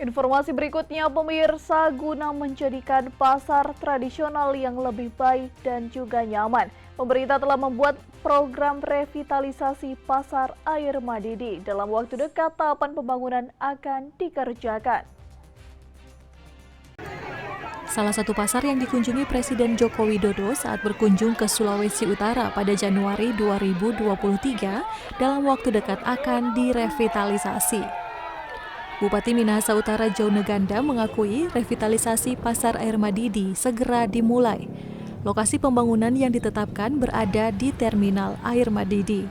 Informasi berikutnya, pemirsa, guna menjadikan pasar tradisional yang lebih baik dan juga nyaman, pemerintah telah membuat program revitalisasi pasar air Madidi. Dalam waktu dekat, tahapan pembangunan akan dikerjakan. Salah satu pasar yang dikunjungi Presiden Joko Widodo saat berkunjung ke Sulawesi Utara pada Januari 2023 dalam waktu dekat akan direvitalisasi. Bupati Minahasa Utara Jau Neganda mengakui revitalisasi Pasar Air Madidi segera dimulai. Lokasi pembangunan yang ditetapkan berada di Terminal Air Madidi.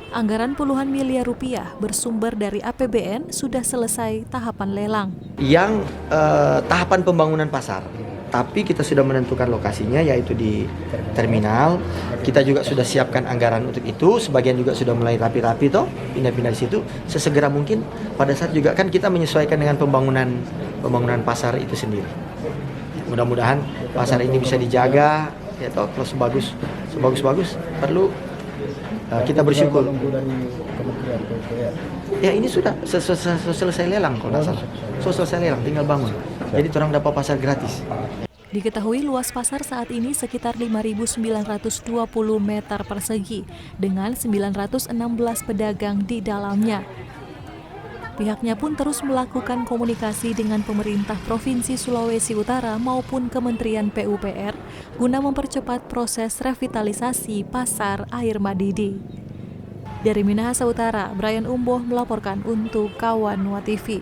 Anggaran puluhan miliar rupiah bersumber dari APBN sudah selesai tahapan lelang. Yang tahapan pembangunan pasar, tapi kita sudah menentukan lokasinya yaitu di terminal. Kita juga sudah siapkan anggaran untuk itu, sebagian juga sudah mulai rapi-rapi toh, pindah-pindah di situ. Sesegera mungkin pada saat juga kan kita menyesuaikan dengan pembangunan pasar itu sendiri. Mudah-mudahan pasar ini bisa dijaga, ya toh, kalau sebagus perlu kita bersyukur. Ya ini sudah selesai lelang kalau nggak salah. Selesai lelang, tinggal bangun. Jadi orang dapat pasar gratis. Diketahui luas pasar saat ini sekitar 5.920 meter persegi dengan 916 pedagang di dalamnya. Pihaknya pun terus melakukan komunikasi dengan pemerintah Provinsi Sulawesi Utara maupun Kementerian PUPR guna mempercepat proses revitalisasi Pasar Air Madidi. Dari Minahasa Utara, Brian Umboh melaporkan untuk Kawan Wa TV.